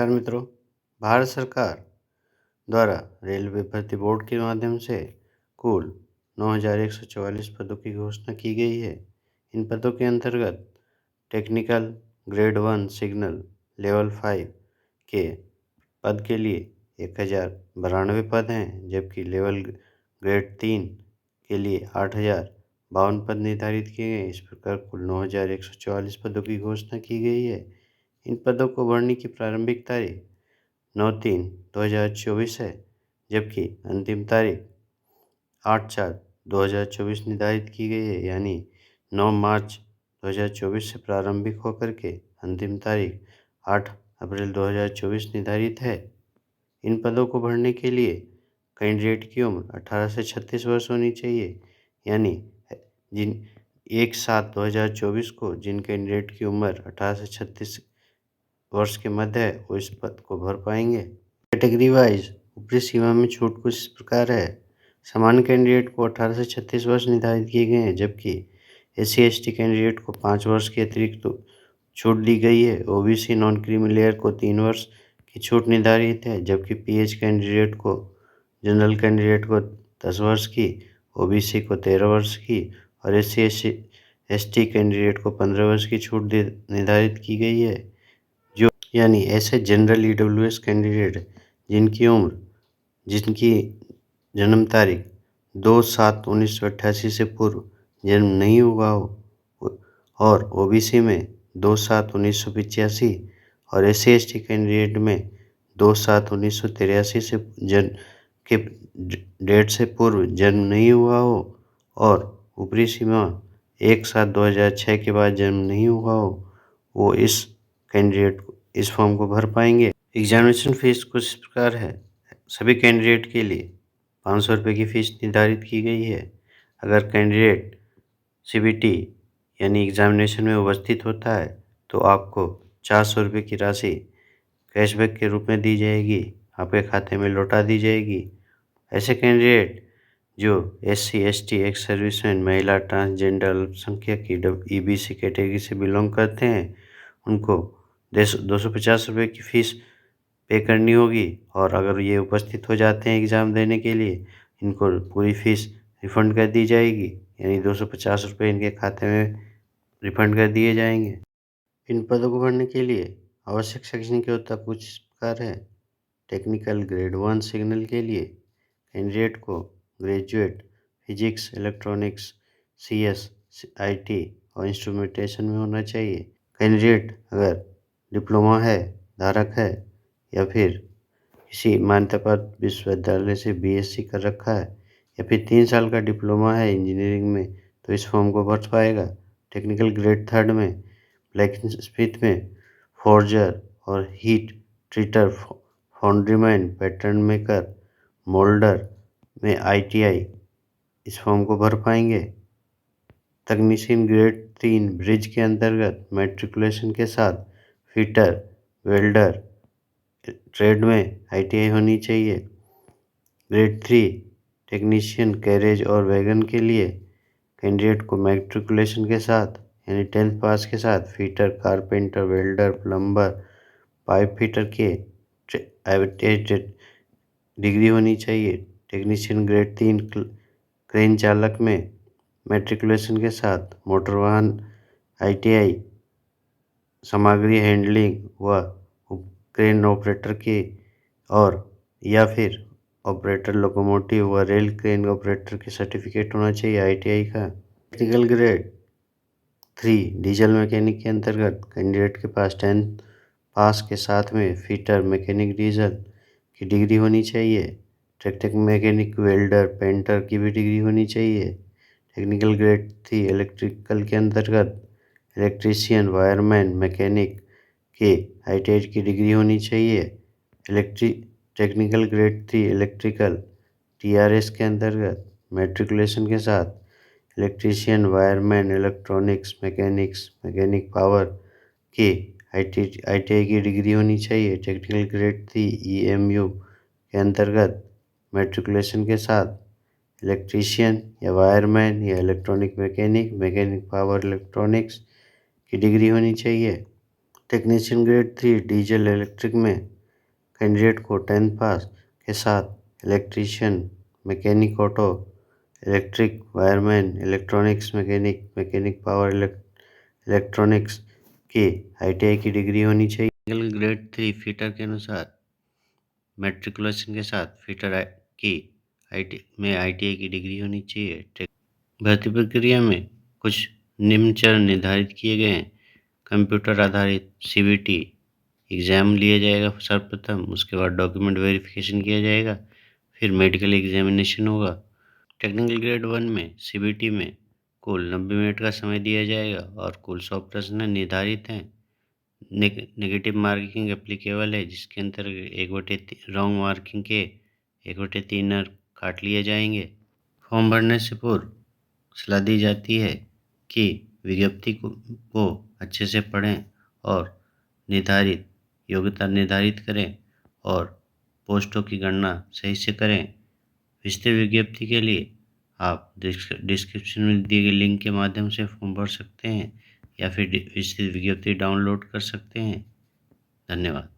नमस्कार मित्रों। भारत सरकार द्वारा रेलवे भर्ती बोर्ड के माध्यम से कुल 9,144 पदों की घोषणा की गई है। इन पदों के अंतर्गत टेक्निकल ग्रेड 1 सिग्नल लेवल 5 के पद के लिए 1,092 पद हैं, जबकि लेवल ग्रेड 3 के लिए 8,052 पद निर्धारित किए गए। इस प्रकार कुल 9,144 पदों की घोषणा की गई है। इन पदों को भरने की प्रारंभिक तारीख 9/3/2024 है, जबकि अंतिम तारीख 8/4/2024 निर्धारित की गई है, यानी 9 मार्च 2024 से प्रारंभिक होकर के अंतिम तारीख 8 अप्रैल 2024 निर्धारित है। इन पदों को भरने के लिए कैंडिडेट की उम्र 18 से 36 वर्ष होनी चाहिए, यानी जिन 1/7/2024 को जिन कैंडिडेट की उम्र 18 से 36 वर्ष के मध्य है वो इस पद को भर पाएंगे। कैटेगरी वाइज ऊपरी सीमा में छूट कुछ इस प्रकार है। सामान्य कैंडिडेट को 18 से 36 वर्ष निर्धारित किए गए हैं, जबकि SC/ST कैंडिडेट को 5 वर्ष की अतिरिक्त छूट दी गई है। OBC नॉन क्रीमी लेयर को 3 वर्ष की छूट निर्धारित है, जबकि PH कैंडिडेट को जनरल कैंडिडेट को 10 वर्ष की, OBC को 13 वर्ष की और SC/ST कैंडिडेट को 15 वर्ष की छूट निर्धारित की गई है। यानी ऐसे जनरल EWS कैंडिडेट जिनकी जन्म तारीख 2/7/1988 से पूर्व जन्म नहीं हुआ हो और OBC में 2/7/1985 और SC/ST कैंडिडेट में 2/7/1983 से जन्म के डेट से पूर्व जन्म नहीं हुआ हो और ऊपरी सीमा 1/7/2006 के बाद जन्म नहीं हुआ हो, वो इस फॉर्म को भर पाएंगे। एग्जामिनेशन फीस कुछ इस प्रकार है। सभी कैंडिडेट के लिए 500 रुपये की फ़ीस निर्धारित की गई है। अगर कैंडिडेट CBT यानी एग्जामिनेशन में उपस्थित होता है तो आपको 400 रुपये की राशि कैशबैक के रूप में दी जाएगी, आपके खाते में लौटा दी जाएगी। ऐसे कैंडिडेट जो SC/ST, एक्स सर्विसमैन, महिला, ट्रांसजेंडर, अल्पसंख्यक की EBC कैटेगरी से बिलोंग करते हैं, उनको 250 रुपये की फ़ीस पे करनी होगी और अगर ये उपस्थित हो जाते हैं एग्ज़ाम देने के लिए, इनको पूरी फ़ीस रिफ़ंड कर दी जाएगी, यानी 250 रुपये इनके खाते में रिफ़ंड कर दिए जाएंगे। इन पदों को भरने के लिए आवश्यक शैक्षणिक योग्यता कुछ इस प्रकार है। टेक्निकल ग्रेड 1 सिग्नल के लिए कैंडिडेट को graduate physics, electronics, CS, IT और इंस्ट्रूमेंटेशन में होना चाहिए। कैंडिडेट अगर डिप्लोमा है, धारक है या फिर किसी मान्यता प्राप्त विश्वविद्यालय से BSc कर रखा है या फिर 3 साल का डिप्लोमा है इंजीनियरिंग में, तो इस फॉर्म को भर पाएगा। टेक्निकल ग्रेड 3 में ब्लैक स्मिथ में फोर्जर और heat treat her, फाउंड्रीमैन, pattern maker, moulder में ITI इस फॉर्म को भर पाएंगे। तकनीशियन ग्रेड 3 ब्रिज के अंतर्गत मैट्रिकुलेशन के साथ फिटर, वेल्डर ट्रेड में ITI होनी चाहिए। ग्रेड 3 टेक्नीशियन कैरेज और वैगन के लिए कैंडिडेट को मैट्रिकुलेशन के साथ यानी 10th पास के साथ fitter, carpenter, welder, plumber, pipe fitter के ITI डिग्री होनी चाहिए। टेक्नीशियन ग्रेड 3 क्रेन चालक में मैट्रिकुलेशन के साथ मोटर वाहन ITI, सामग्री हैंडलिंग व क्रेन ऑपरेटर के और या फिर ऑपरेटर लोकोमोटिव व रेल क्रेन ऑपरेटर के सर्टिफिकेट होना चाहिए ITI का। टेक्निकल ग्रेड 3 डीजल मैकेनिक के अंतर्गत कैंडिडेट के पास 10th पास के साथ में फिटर, मैकेनिक डीजल की डिग्री होनी चाहिए। टेक्निकल मैकेनिक, वेल्डर, पेंटर की भी डिग्री होनी चाहिए। टेक्निकल ग्रेड 3 इलेक्ट्रिकल के अंतर्गत इलेक्ट्रीशियन, वायरमैन, मैकेनिक के ITI की डिग्री होनी चाहिए। टेक्निकल ग्रेड 3 इलेक्ट्रिकल TRS के अंतर्गत मैट्रिकुलेशन के साथ electrician, wireman, electronics, mechanic power के ITI की डिग्री होनी चाहिए। टेक्निकल ग्रेड 3 EMU के अंतर्गत मैट्रिकुलेशन के साथ इलेक्ट्रीशियन या वायरमैन या इलेक्ट्रॉनिक मैकेनिक पावर इलेक्ट्रॉनिक्स की डिग्री होनी चाहिए। टेक्नीशियन ग्रेड 3 डीजल इलेक्ट्रिक में कैंडिडेट को 10th पास के साथ electrician, mechanic auto, electric, wireman, electronics mechanic, mechanic power electronics की ITI की डिग्री होनी चाहिए। टेक्निकल ग्रेड 3 फीटर के अनुसार मैट्रिकुलेशन के साथ फीटर की ITI की डिग्री होनी चाहिए। भर्ती प्रक्रिया में कुछ निम्न चरण निर्धारित किए गए हैं। कंप्यूटर आधारित CBT एग्ज़ाम लिया जाएगा सर्वप्रथम, उसके बाद डॉक्यूमेंट वेरिफिकेशन किया जाएगा, फिर मेडिकल एग्जामिनेशन होगा। टेक्निकल ग्रेड 1 में CBT में कुल 90 मिनट का समय दिया जाएगा और कुल 100 प्रश्न निर्धारित हैं। नेगेटिव मार्किंग एप्लीकेबल है, जिसके अंतर्गत 1/3 रॉन्ग मार्किंग के 1/3 काट लिए जाएंगे। फॉर्म भरने से पूर्व सलाह दी जाती है कि विज्ञप्ति को अच्छे से पढ़ें और निर्धारित योग्यता निर्धारित करें और पोस्टों की गणना सही से करें। विस्तृत विज्ञप्ति के लिए आप डिस्क्रिप्शन में दिए गए लिंक के माध्यम से फॉर्म भर सकते हैं या फिर विस्तृत विज्ञप्ति डाउनलोड कर सकते हैं। धन्यवाद।